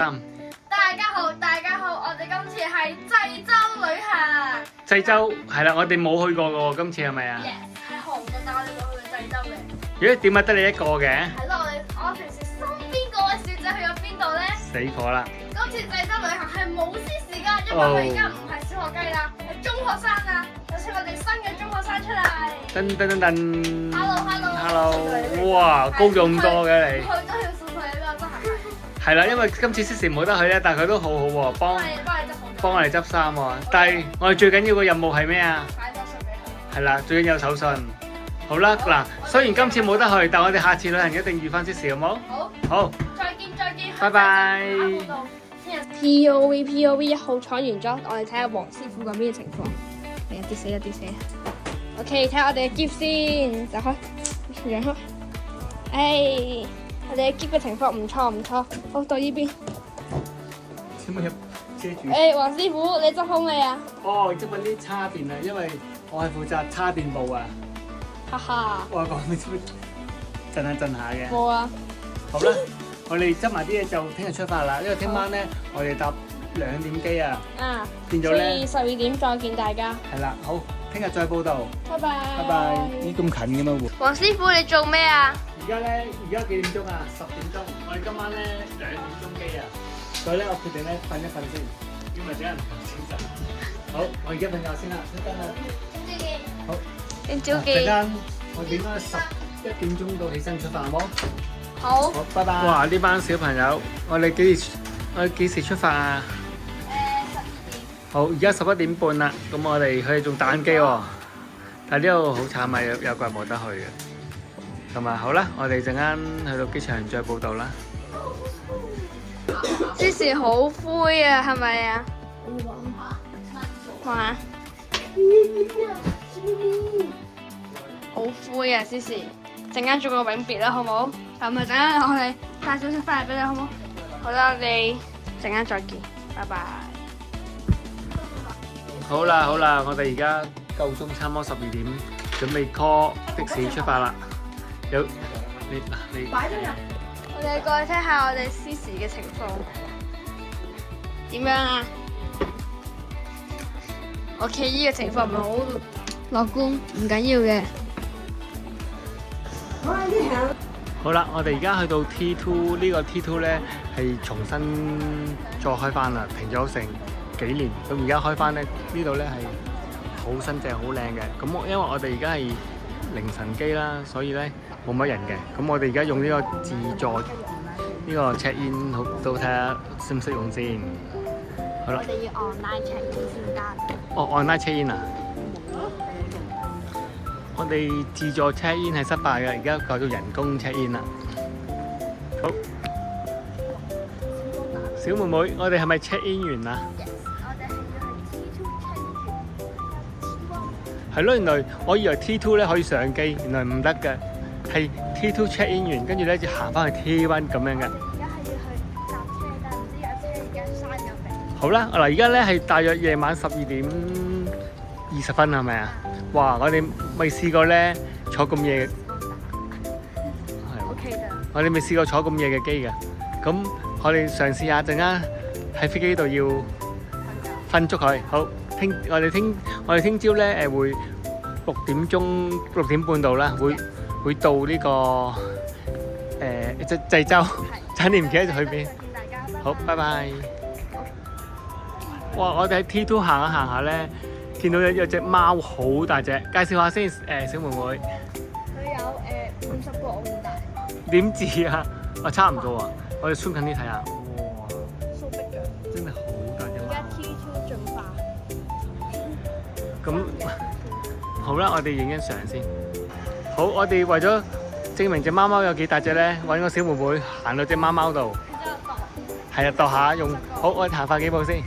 大家好，大家好，我哋今次係濟州旅行。濟州係啦，我哋冇去過嘅喎，今次係咪啊？ Yes，係韓國，但我哋冇去過濟州嘅。咦？點解得你一個嘅？係咯，我平時身邊嗰位小姐去咗邊度咧？死火啦！今次濟州旅行係冇私事㗎，因為佢而家唔係小學雞啦，係中學生啊！有請我哋新嘅中學生出嚟。噔噔噔噔 Hello， 哇，高咗咁多嘅你。去都要送佢啦，真係。係啦，因為今次 Sissy 冇得去咧，但係佢都好好喎，幫我哋執衫喎。但係我哋最緊要個任務係咩啊？買咗信俾佢。係啦，最緊要有手信。好啦，嗱，雖然今次冇得去，但我哋下次旅行一定遇翻 Sissy 好冇？好。好。再見，再見。拜拜。POV 1號闖完咗，我哋睇下黃師傅嗰邊嘅情況。係啊，跌死啊跌死啊 ！OK， 睇下我哋嘅篋先，走開，讓開。我哋嘅篋嘅情況唔錯唔錯，好到呢邊。小妹遮住。黃師傅，你執好未啊？哦，執緊啲叉電啊，因為我係負責叉電部啊。哈哈。我講你知唔知震下嘅？冇啊。好啦，我哋執埋啲嘢就聽日出發啦，因為聽晚咧我哋搭2點機啊，變咗所咧以12點再見大家。係啦，好，聽日再報道，拜拜。拜拜。咦，咁近嘅咩喎？黃師傅，你做咩啊？而家幾點鐘啊？10點鐘，我哋今晚咧2點鐘機啊，所以咧我決定咧瞓一瞓先，因為等陣唔清晨。好，我而家瞓覺先啦，得啦。好。聽朝陣間我點解11點鐘到起身出發好冇？好。好，拜拜。哇！呢班小朋友，我哋幾時出發啊？12點。好，而家11點半啦，咁我哋佢哋仲打緊機喎，但係呢度好慘啊，有個人冇得去嘅。咁啊，好啦，我哋陣間去到機場再報道啦。芝士好灰啊，係咪啊？哇！好灰啊，芝士。陣間做個永別啦，好冇？咁啊，陣間我哋帶少少翻嚟俾你，好冇？好啦，我哋陣間再見，拜拜。好啦，我哋而家夠鐘，差唔多12點，準備 call 的士出發啦。有你。我哋過去睇下我哋私事嘅情況點樣啊？OK， 呢個情況唔係好樂觀，唔緊要嘅。好啦，我哋而家去到 T2，呢個 T2 咧係重新再開翻啦，停咗成幾年，咁而家開翻咧，呢度咧係好新淨、好靚嘅。咁因為我哋而家係凌晨機啦，所以咧冇乜人嘅。咁我哋而家用呢個自助呢個 check in， 好到睇下識唔識用先。好啦。我哋要 online check in 先得。哦 ，online check in 啊！我哋自助 check in 係失敗嘅，而家改做人工 check in 啦。好，小妹妹，我哋係咪 check in 完啊？係咯，原來我以為 T2 咧可以上機，原來唔得嘅，係 T2 check in 完，跟住咧就行翻去 T1 咁樣嘅。而家係要去搭車，但唔知架車而家閂咗未？好啦，嗱，而家咧係大約夜晚12點20分，係咪啊？哇！我哋未試過咧坐咁夜，係 OK 嘅。我哋未試過坐咁夜嘅機嘅，咁我哋嘗試下陣間喺飛機度要瞓足佢。好，我哋聽朝咧會6點半到啦，會到呢個濟州，差啲唔記得咗去邊。好，拜拜。哇！我哋喺 T2 行下行下咧，見到有隻貓好大隻，介紹下先，小妹妹。佢有50個澳元大。點字啊？差唔多啊，我哋 zoom 近啲睇下。哇！蘇碧嘅。真係好大隻貓。而家 T2 進化。咁好啦，我哋影張相先。好，我哋為咗證明隻貓貓有幾大隻咧，揾個小妹妹行到隻貓貓度。係啊，度下用。好，我哋行快幾步先。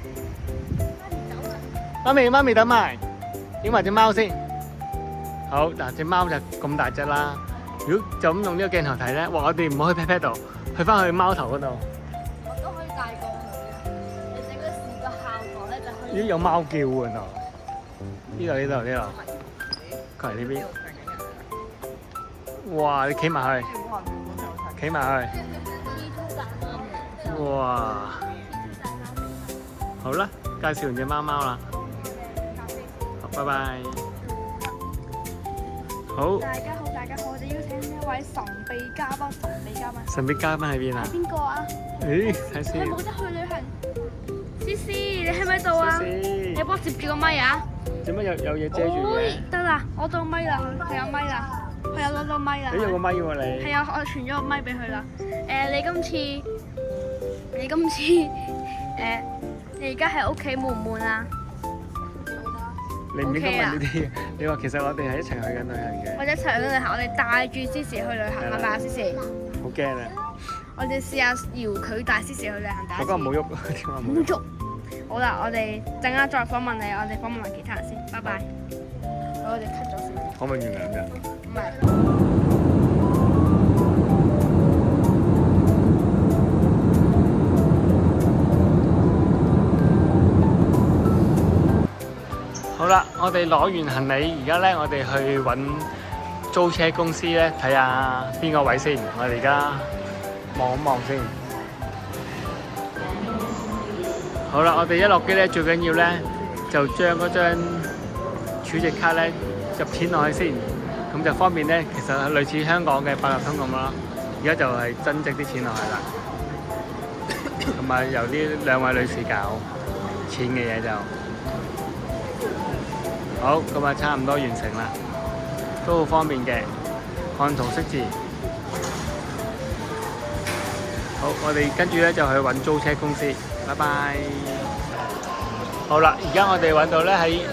媽咪等埋，影埋隻貓先。好，嗱，隻貓就咁大隻啦。如果就咁用呢個鏡頭睇咧，哇！我哋唔好去 pat pat 度，去翻去貓頭嗰度。我都可以帶過去嘅。你整個視覺效果咧就可以。咦，有貓叫喎呢度，過嚟呢邊。哇！你企埋去，哇！好啦，介紹完隻貓貓啦，好，拜拜。好，大家好，大家好，我哋邀請一位神秘嘉賓，神秘嘉賓喺邊啊？邊個啊？誒，睇你先。冇得去旅行。思思，你喺咪度啊？你幫我接住個咪啊！做乜有嘢遮住嘅？得啦，我到咪啦，佢有咪啦，佢有攞到咪啦。你有個咪喎你？係啊，我傳咗個咪俾佢啦。你今次你而家喺屋企悶唔悶啊？你唔應該問呢啲嘢。你話其實我哋係一齊去緊旅行嘅。我哋一齊去旅行，我哋帶住思思去旅行，係咪啊？思思，好驚啊！我哋試下搖佢帶思思去旅行第一次。我今日冇喐，點解冇喐？唔喐。好啦，我哋陣間再訪問你，我哋訪問埋其他人先，拜拜。我哋 cut 咗先。可唔可以原諒啫？唔係。好啦，我哋攞完行李，而家咧我哋去揾租車公司咧，睇下邊個位先。我哋而家望一望先。好啦，我哋一落機咧，最緊要咧就將嗰張儲值卡咧入錢落去先，咁就方便咧。其實類似香港嘅八達通咁咯。而家就係增值啲錢落去啦，同埋由呢兩位女士搞錢嘅嘢就。好，咁啊差唔多完成啦，都好方便嘅，看圖識字。好，我哋跟住咧就去揾租車公司，拜拜。好啦，而家我哋揾到咧喺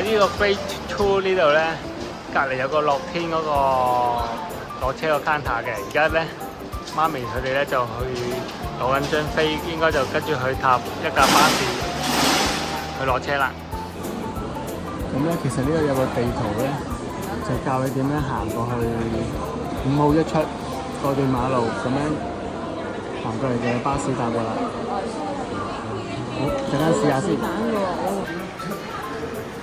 呢個 Great Two 呢度咧，隔離有個樂天嗰個攞車個 counter 嘅。而家咧媽咪佢哋咧就去攞緊張飛，應該就跟住去搭一架巴士去攞車啦。咁咧，其實呢度有個地圖咧，就教你點樣行過去5號1出過段馬路，咁樣行過嚟嘅巴士搭過啦。好，陣間試下先。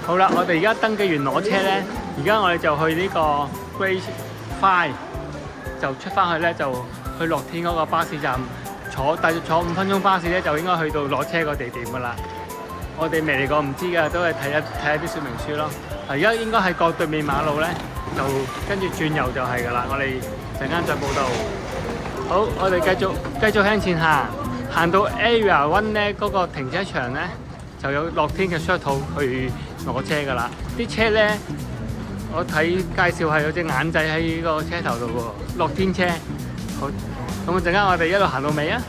好啦，我哋而家登記完攞車咧，而家我哋就去呢個 Grade 5，就出翻去咧，就去樂天嗰個巴士站大約坐5分鐘巴士咧，就應該去到攞車個地點噶啦。我哋未嚟過唔知㗎，都係睇下啲說明書咯。而家應該係過對面馬路咧，就跟住轉右就係㗎啦。我哋陣間再報道。好，我哋繼續向前行，行到 Area 1咧嗰個停車場咧，就有樂天嘅 shuttle 去攞車㗎啦。啲車咧，我睇介紹係有隻眼仔喺個車頭度喎，樂天車。好，咁陣間我哋一路行到尾啊！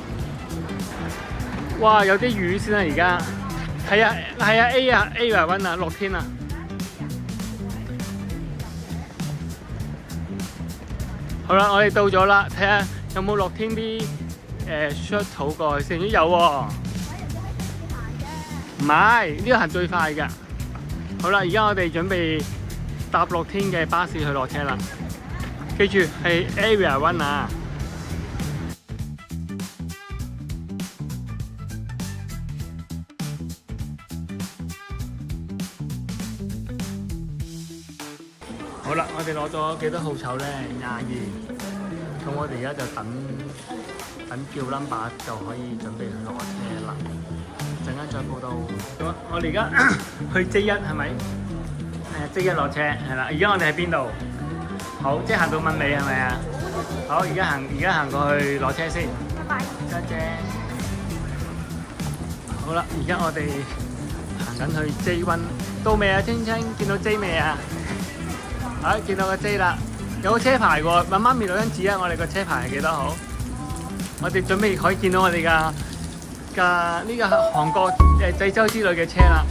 哇，有啲雨先啊，而家。係啊 ，Area 1啊，樂天啊。好啦，我哋到咗啦，睇下有冇樂天啲shuttle 過去先。有喎，唔係呢個行最快㗎。好啦，而家我哋準備搭樂天嘅巴士去落車啦。記住係 Area 1啊。好啦，我哋攞咗幾多號籌咧？22。咁我哋而家就等叫 number 就可以準備去攞車啦。陣間再報道。咁我哋而家去 J1係咪？J1攞車係啦。而家我哋喺邊度？好，即係行到問尾係咪啊？好，而家行過去攞車先。拜拜。多謝。好啦，而家我哋行緊去 J1，到未啊？青青見到 J 未啊？見到個 J 啦，有個車牌喎，問媽咪攞張紙啊！我哋個車牌係幾多號？我哋準備可以見到我哋呢個韓國濟州之旅嘅車啦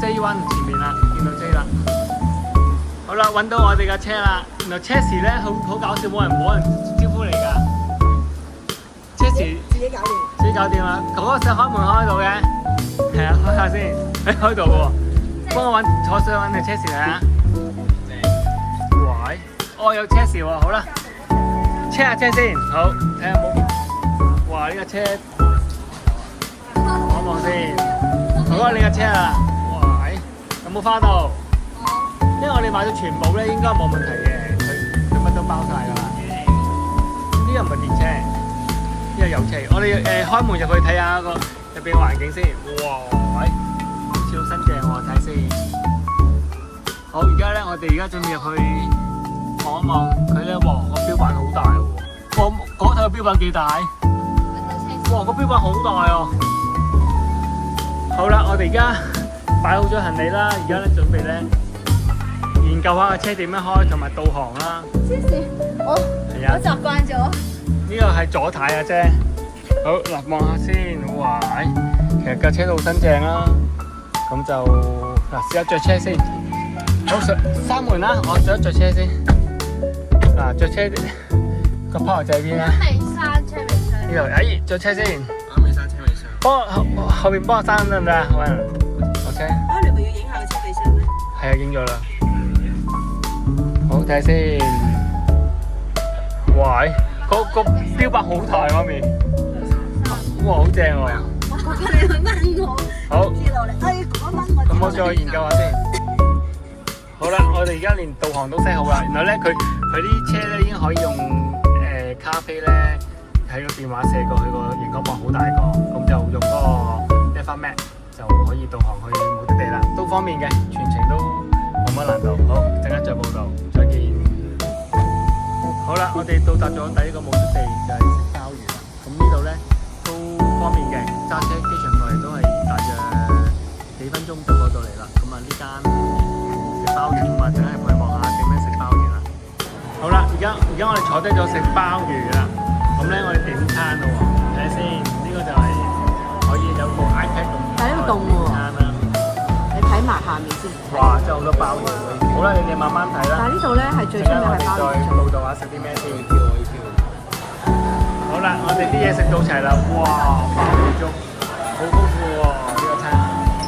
，J1 前面啦，見到 J 啦。好啦，揾到我哋架車啦。原來車時咧好搞笑，冇人招呼你㗎。車時自己搞掂啦。哥哥想開門開到嘅，係啊，開下先。開到喎，幫我坐上揾條車時嚟啊！哦，有車匙喎，好啦，車下車先，好，睇下有冇。哇，呢架車，望一望先，好啊，你架車啦，哇，有冇花到？因為我哋買咗全部咧，應該冇問題嘅，佢乜都包晒㗎啦。呢個唔係電車，呢個有車。我哋開門入去睇下個入邊環境先。哇，喂，好似好新淨喎，睇先。好，而家咧，我哋而家準備入去望一望佢咧。哇，個標板好大喎。嗰頭個標板幾大？哇，個標板好大哦。好啦，我哋而家擺好咗行李啦，而家咧準備咧研究下個車點樣開同埋導航啦。我習慣咗。呢個係左軚啊啫。好嗱，望下先。哇，其實架車都好新淨啦。咁就嗱，試下着車先。好，閂門啦，我着一着車先。嗱，着車個 power 掣喺邊咧？未閂車未閂。呢度，哎，着車先。啱未閂車尾箱。幫我後邊幫我閂得唔得啊？喂，OK。啊，你咪要影下個車尾箱咩？係啊，影咗啦。好，睇下先。喂，個標板好大，媽咪。哇，好正喎！我覺得你去掹我。好。跌落嚟，哎，嗰掹我。咁我再研究下先。好啦，我哋而家連導航都 set 好啦。然後咧，佢啲車咧已經可以用咖啡咧喺個電話射過去個熒光幕好大個，咁就用嗰個 Naver Map 就可以導航去目的地啦，都方便嘅，全程都冇乜難度。好，陣間再報道，再見。好啦，我哋到達咗第一個目的地就係食鮑魚啦。咁呢度咧都方便嘅，揸車機場過嚟都係大約幾分鐘就過到嚟啦。咁啊呢間食鮑魚啊，陣間入去望下點樣食鮑魚啦。好啦，而家我哋坐低咗食鮑魚啦。咁咧我哋點餐咯喎，睇下先。呢個就係可以有個 iPad 咁。但係呢個凍喎。餐啦。你睇埋下面先。哇！真係好多鮑魚。好啦，你哋慢慢睇啦。但係呢度咧係最出名係鮑魚。再報道下食啲咩先。好啦，我哋啲嘢食到齊啦。哇！鮑魚粥好豐富喎，呢個餐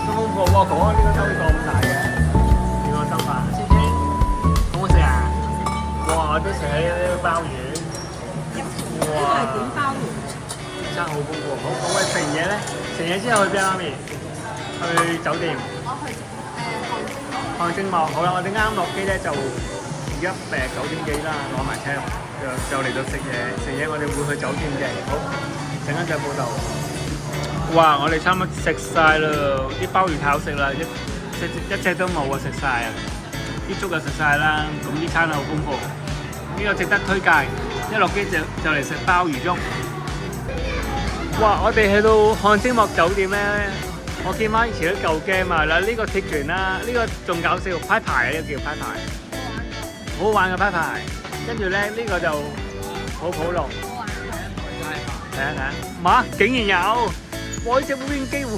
都豐富喎。講呢個兜呢個咁大嘅，呢個兜飯，先先好好食啊！哇！我都食起呢個鮑魚。哇！點鮑魚？餐好豐富。好，咁我哋食完嘢咧，食完嘢之後去邊啊？媽咪？去酒店。汗蒸幕。好啦，我哋啱落機咧就而家9點幾啦，攞埋車就嚟到食嘢。食嘢我哋會去酒店嘅。好，陣間再報道。哇！我哋差唔多食晒啦，啲鮑魚太好食啦，一隻都冇啊，食晒啊！啲粥又食晒啦，咁啲餐好豐富，呢個值得推介。一落機就嚟食鮑魚粥。哇！我哋去到汗蒸幕酒店咧，我見翻以前啲舊 game 啊，嗱呢個鐵拳啦，呢個仲搞笑，派牌啊，呢個叫派牌，好好玩嘅派牌。跟住咧呢個就好普通。睇下睇下，媽竟然有！哇！呢隻無邊機喎，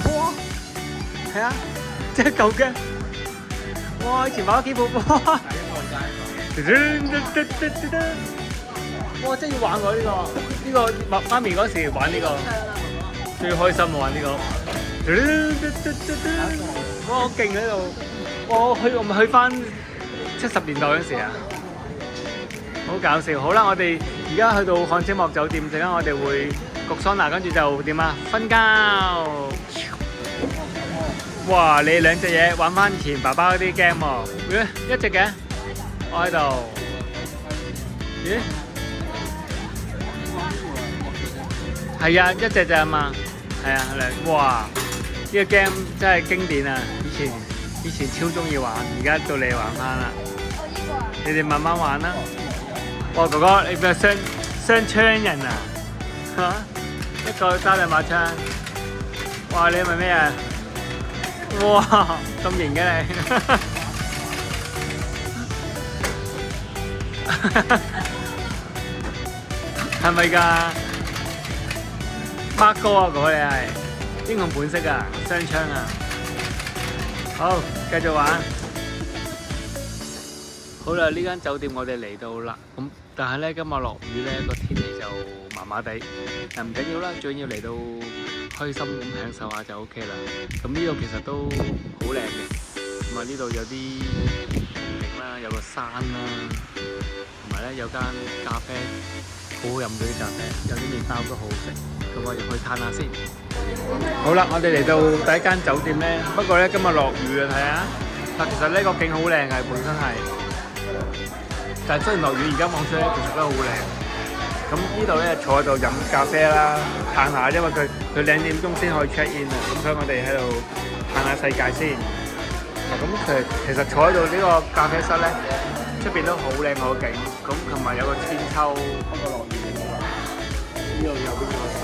係啊，即係舊嘅。哇！以前玩咗幾部波。哇！真係要玩喎呢個媽咪嗰時玩呢個最開心啊！玩呢個。哇！好勁喺度。哇！我咪去翻70年代嗰時啊，好搞笑。好啦，我哋而家去到汗蒸幕酒店，陣間我哋會焗桑拿，跟住就點啊？瞓覺。哇！你兩隻嘢玩翻前爸爸嗰啲 game 喎，一隻嘅，我喺度。咦？係啊，一隻咋嘛？係啊，哇！呢個 game 真係經典啊！以前超中意玩，而家到你玩翻啦。你哋慢慢玩啦。哇，哥哥，你邊個雙槍人啊？嚇！一個揸兩把槍。哇！你係咪咩啊？哇！咁型嘅你。係咪㗎？Mark 哥啊，嗰你係英雄本色啊，雙槍啊！好，繼續玩。好啦，呢間酒店我哋嚟到啦。咁但係咧，今日落雨咧，個天氣就麻麻地。但唔緊要啦，最緊要嚟到開心咁享受下就 OK 啦。咁呢度其實都好靚嘅。咁啊，呢度有啲景啦，有個山啦，同埋咧有間咖啡，好好飲嗰啲咖啡，有啲麵包都好好食。咁我入去嘆下先。好啦，我哋嚟到第一間酒店咧，不過咧今日落雨啊，睇下。但其實呢個景好靚嘅，本身係。但係雖然落雨，而家望出咧其實都好靚。咁咁呢度咧坐喺度飲咖啡啦，嘆下，因為佢2點鐘先可以 check in 啊，咁所以我哋喺度嘆下世界先。咁其實坐喺度呢個咖啡室咧，出邊都好靚好景，咁同埋有個千秋，不過落雨呢度有邊個山。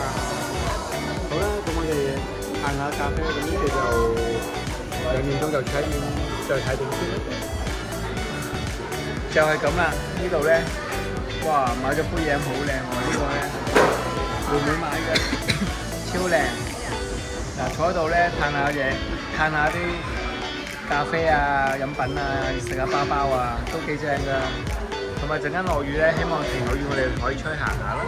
好啦，咁我哋嘆下咖啡，咁呢度就2點鐘就 check in，再睇定先。就係咁啦，呢度咧，哇，買咗杯嘢好靚喎，呢個咧妹妹買嘅，超靚。嗱，坐喺度咧嘆下嘢，嘆下啲咖啡啊、飲品啊，食下包包啊，都幾正㗎。同埋陣間落雨咧，希望停咗雨我哋可以出去行下啦。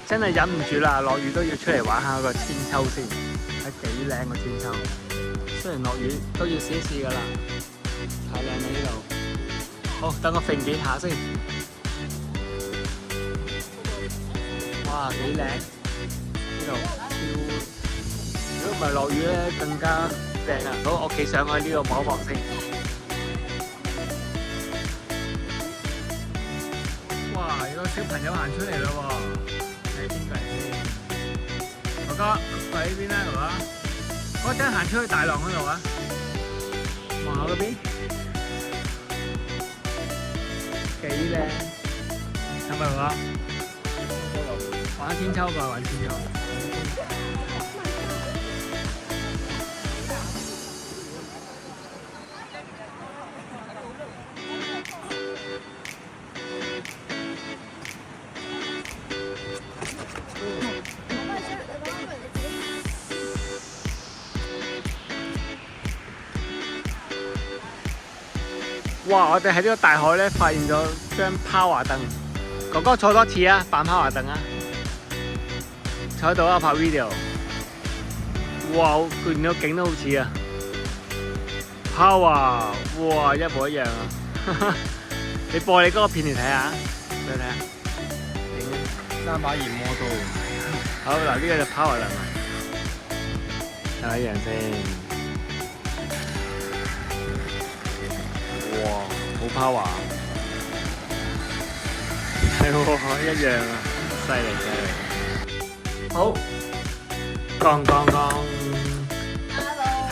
真係忍唔住啦，落雨都要出嚟玩下個千秋先，睇幾靚個千秋。雖然落雨都要試一試㗎啦，太靚啦呢度。好，等我揈幾下先。哇，幾靚！呢度超，如果唔係落雨咧，更加正啊！好，我企上去呢度望一望先。哇，有個小朋友行出嚟啦喎！睇邊個嚟先？哥哥，喺呢邊啦，係嘛？嗰陣行出去大浪嗰度啊！望下嗰邊。幾靚，係咪話？玩千秋吧，玩千秋。哇！我哋喺呢個大海咧發現咗張power凳，哥哥坐多次啊，扮power凳啊，坐喺度啊拍 video。哇！見到景都好似啊 ，power， 哇一模一樣啊！你播你嗰個片嚟睇下，俾你睇下。3把鹽魔刀。好嗱，呢個就 power 凳啊，睇下一樣先。哇，好 power， 係喎，一樣啊，犀利犀利。好，剛，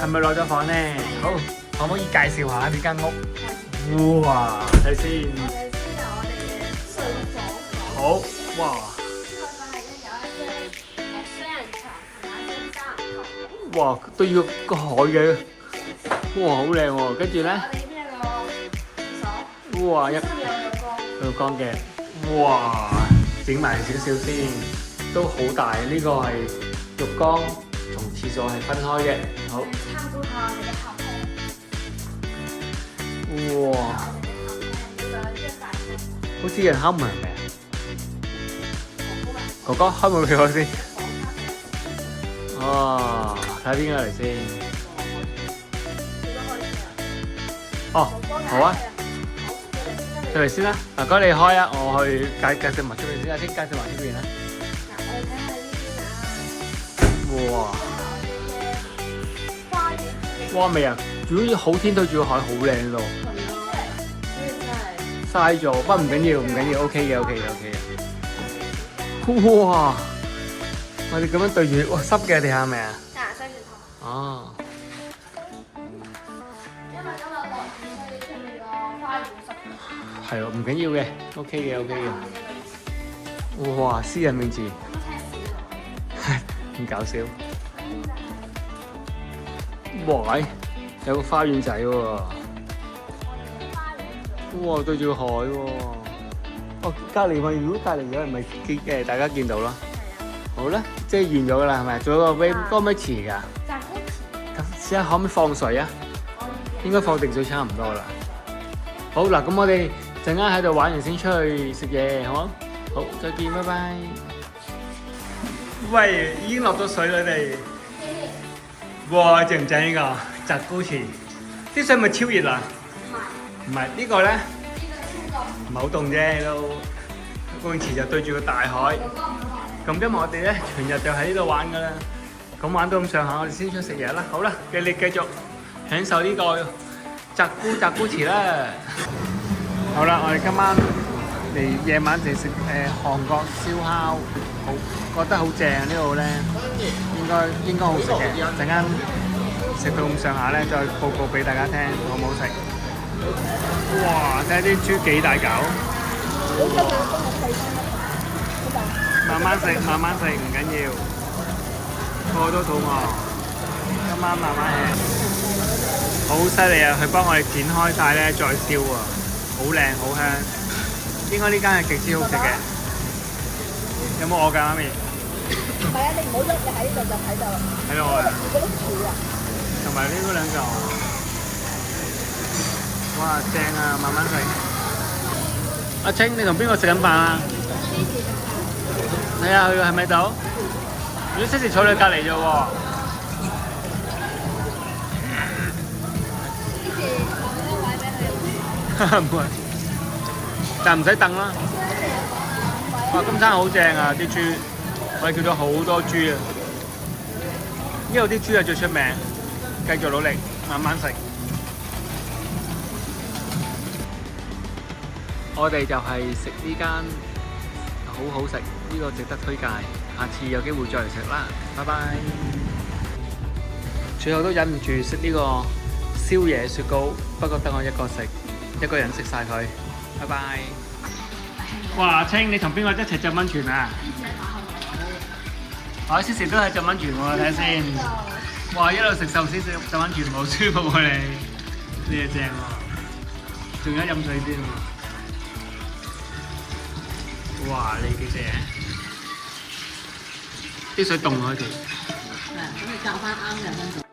係咪落咗房咧？好，可唔可以介紹下呢間屋？哇，睇先。我哋嘅睡房。好，哇。哇，都要個海嘅，哇，好靚喎！跟住咧。哇！有浴缸嘅，哇！整埋少少先，都好大。呢個係浴缸同廁所係分開嘅。好。參觀下我哋嘅客廳。哇！好似人敲門係咪啊？哥哥開門俾我先。哦，睇下邊個嚟先。哦，好啊。出嚟先啦，嗱，哥你開啊，我去介紹埋出邊先啊，先介紹埋出邊啦。嗱，我哋睇下呢邊啊。哇！花園。哇，未啊！主要好天對住個海，好靚咯。嘥咗，不過唔緊要，唔緊要 ，OK 嘅，OK 嘅，OK 嘅。哇！我哋咁樣對住，哇濕嘅地下係咪啊？濕住頭。哦。因為今日落雨，所以出面個花園濕。係喎，唔緊要嘅 ，OK 嘅，OK 嘅。哇，私人名字，咁搞笑。哇，有個花園仔喎。哇，對住個海喎。哦，隔離咪，如果隔離有人咪見大家見到咯。好啦，即係完咗㗎啦，係咪？仲有個 咩池㗎？扎古池。咁試下可唔可以放水啊？應該放定水差唔多啦。好嗱，咁我哋陣間喺度玩完先出去食嘢，好冇？好，再見，拜拜。喂，已經落咗水啦，你哋。哇，正唔正呢個？扎古池，啲水咪超熱啊？唔係，呢個咧？唔係好凍啫，都。個泳池就對住個大海。咁今日我哋咧全日就喺呢度玩㗎啦。咁玩到咁上下，我哋先出去食嘢啦。好啦，你繼續享受呢個扎古池啦。好啦，我哋今晚嚟夜晚嚟食韓國燒烤，好覺得好正啊！呢度咧應該好食嘅。陣間食到咁上下咧，再報告俾大家聽好唔好食。哇！睇下啲豬幾大嚿，慢慢食唔緊要，個個都肚餓，今晚慢慢吃。好犀利啊！佢幫我哋剪開晒咧，再燒啊，好靚好香。應該呢間係極之好食嘅。有冇我㗎，媽咪？係啊，你唔好喐，你喺呢度就睇到。喺度啊！嗰啲柱啊！同埋呢嗰兩嚿，哇正啊！慢慢食。阿清，你同邊個食緊飯啊？睇下佢係咪度？如果 Cici 坐你隔離啫喎。唔會，但唔使凳啦。哇！今餐好正啊！啲豬，我哋叫咗好多豬啊！呢度啲豬係最出名，繼續努力，慢慢食。我哋就係食呢間好好食，呢個值得推介，下次有機會再嚟食啦。拜拜。最後都忍唔住食呢個宵夜雪糕，不過得我一個食，一個人食晒佢。拜拜。哇！阿清，你同邊個一齊浸溫泉啊？我時時都係浸溫泉喎，睇下先。哇！一路食壽司食浸溫泉好舒服喎你，呢嘢正喎，仲有飲水添喎。哇！你幾正？啲水凍咗條。咁你校翻啱嘅分數。